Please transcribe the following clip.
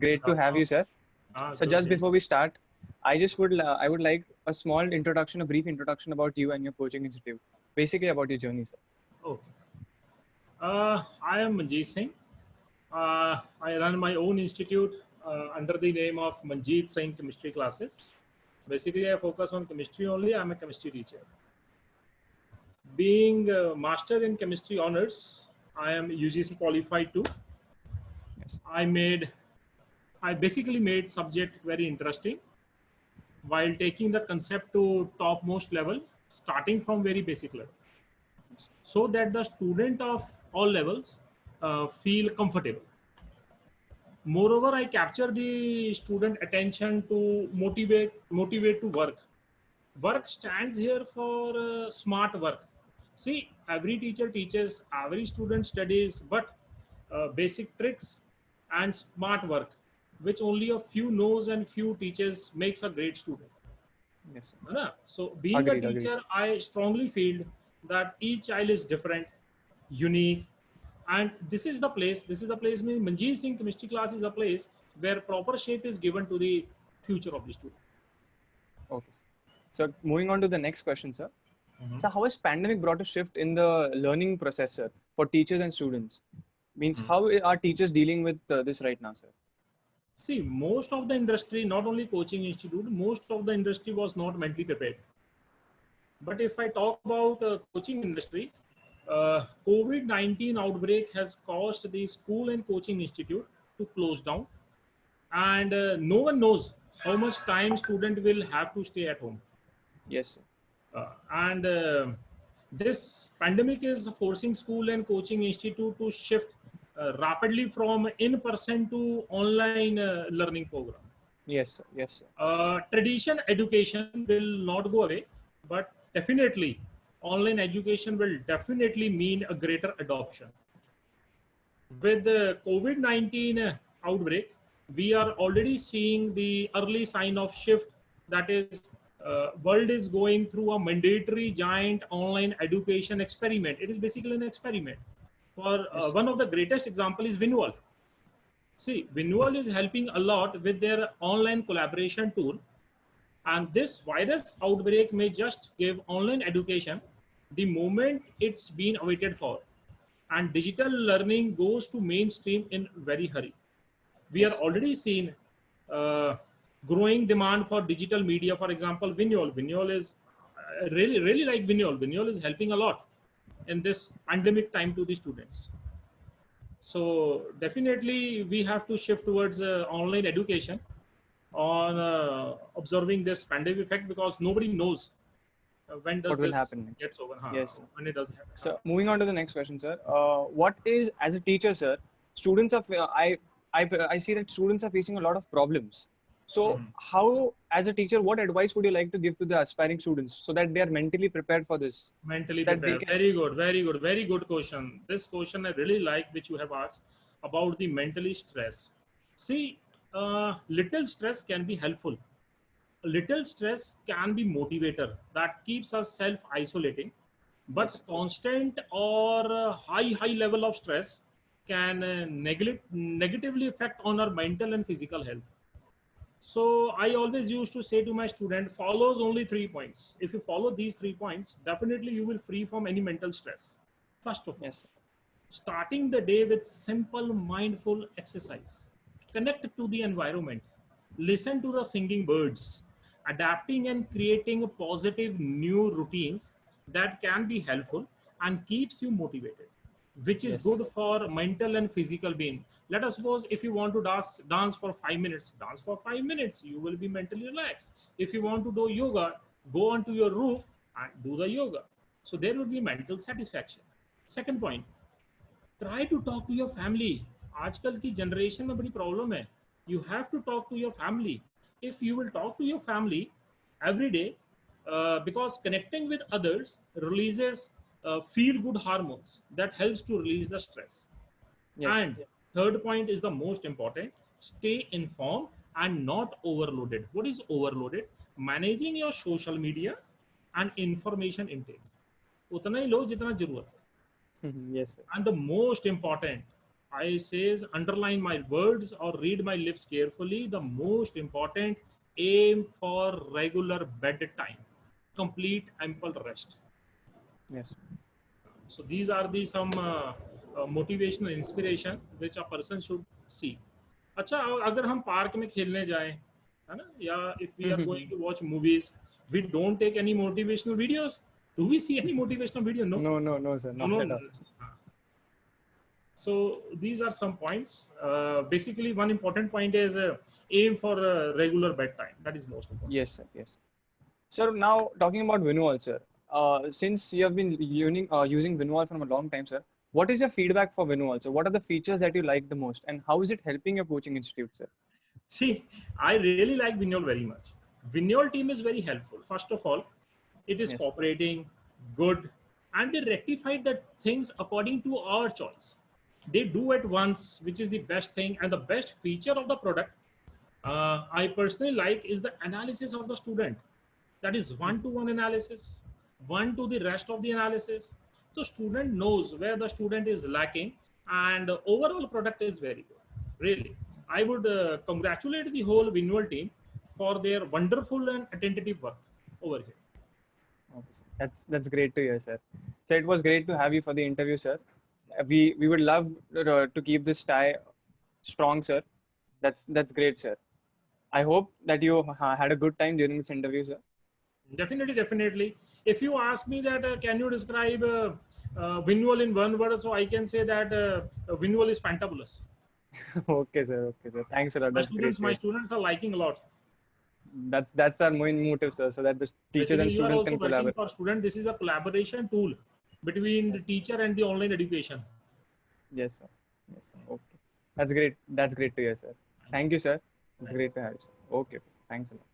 Great to have you, sir. So just before we start, I would like a small introduction, a brief introduction about you and your coaching institute. Basically about your journey, sir. Okay. I am Manjit Singh. I run my own institute under the name of Manjit Singh Chemistry Classes. Basically, I focus on chemistry only. I'm a chemistry teacher. Being a master in chemistry honors, I am UGC qualified too. Yes. I basically made subject very interesting while taking the concept to topmost level, starting from very basic level, so that the student of all levels feel comfortable. Moreover, I capture the student attention to motivate to work. Work stands here for smart work. See, every teacher teaches, every student studies, but basic tricks and smart work, which only a few knows and few teachers makes a great student. Yes, sir. है ना? So being a Agreed. teacher, I strongly feel that each child is different, unique, and this is the place. Means Manjit Singh chemistry class is a place where proper shape is given to the future of the student. Okay, sir. So moving on to the next question, sir. So how has pandemic brought a shift in the learning process, sir, for teachers and students? Means how are teachers dealing with this right now, sir? See, most of the industry, not only coaching institute, most of the industry was not mentally prepared. But if I talk about coaching industry, COVID-19 outbreak has caused the school and coaching institute to close down, and no one knows how much time student will have to stay at home. Yes, sir. And this pandemic is forcing school and coaching institute to shift rapidly from in-person to online learning program. Yes, sir. Yes, sir. Tradition education will not go away, but definitely online education will definitely mean a greater adoption. With the COVID-19 outbreak, we are already seeing the early sign of shift. That is, world is going through a mandatory giant online education experiment. It is basically an experiment. For Yes. one of the greatest example is WinWars. See, WinWars is helping a lot with their online collaboration tool, and this virus outbreak may just give online education the moment it's been awaited for, and digital learning goes to mainstream in very hurry. We are Yes. already seeing growing demand for digital media. For example, Vinyol is really like Vinyol is helping a lot in this pandemic time to the students. So definitely we have to shift towards online education on observing this pandemic effect, because nobody knows when does What will this happen next? gets over. Yes, sir. When it does happen. So moving on to the next question, sir. What is, as a teacher, sir, students are, I see that students are facing a lot of problems. So how, as a teacher, what advice would you like to give to the aspiring students so that they are mentally prepared for this? Mentally That they prepared. can- Very good question. This question I really like, which you have asked about the mentally stress. See, little stress can be helpful. Little stress can be motivator that keeps us self-isolating, but Yes. constant or high level of stress can negatively affect on our mental and physical health. So I always used to say to my student, follows only 3 points. If you follow these 3 points, definitely you will free from any mental stress. First of all, Yes. starting the day with simple mindful exercise. Connect to the environment. Listen to the singing birds. Adapting and creating positive new routines that can be helpful and keeps you motivated, which is Yes. good for mental and physical being. Let us suppose if you want to dance for 5 minutes, dance for 5 minutes. You will be mentally relaxed. If you want to do yoga, go onto your roof and do the yoga. So there will be mental satisfaction. Second point, try to talk to your family. आजकल की generation में बड़ी problem है. You have to talk to your family. If you will talk to your family every day, because connecting with others releases feel good hormones that helps to release the stress. Yes. And third point is the most important. Stay informed and not overloaded. What is overloaded? Managing your social media and information intake. उतना ही लो जितना जरूरत है. Yes, sir. And the most important, I says underline my words or read my lips carefully. The most important, aim for regular bedtime, complete ample rest. Yes. So these are the some motivational inspiration which a person should see. अच्छा, अगर हम park में खेलने जाएं, है ना, या if we are going to watch movies, we don't take any motivational videos. Do we see any motivational video? No. No, no, no, sir, No, not at no. all. So these are some points. Basically, one important point is aim for regular bedtime. That is most important. Yes, sir. Yes. Sir, now talking about WinWall, sir. Since you have been using WinWall from a long time, sir, what is your feedback for WinWall, sir? What are the features that you like the most, and how is it helping your coaching institute, sir? See, I really like Vinyol very much. Vinyol team is very helpful. First of all, it is Yes. cooperating, good, and they rectified the things according to our choice. They do it once, which is the best thing, and the best feature of the product I personally like is the analysis of the student. That is one-to-one analysis, one to the rest of the analysis. So student knows where the student is lacking, and overall product is very good. Really, I would congratulate the whole Vinual team for their wonderful and attentive work over here. Okay, sir. That's great to hear, sir. So it was great to have you for the interview, sir. We would love to keep this tie strong, sir. That's great, sir. I hope that you had a good time during this interview, sir. Definitely, definitely. If you ask me that, can you describe Vinual in one word? So I can say that Vinual is fantabulous. Okay, sir. Okay, sir. Thanks a lot. That's great to My hear, sir. students are liking a lot. That's our main motive, sir, so that the teachers Basically, and you are students also can working collaborate. for student. This is a collaboration tool between the Yes, teacher and the online education. yes, sir. Yes, sir. Okay, that's great. That's great to hear, sir. Thank you, sir. It's great to have you, sir. Okay, sir. Thanks a lot.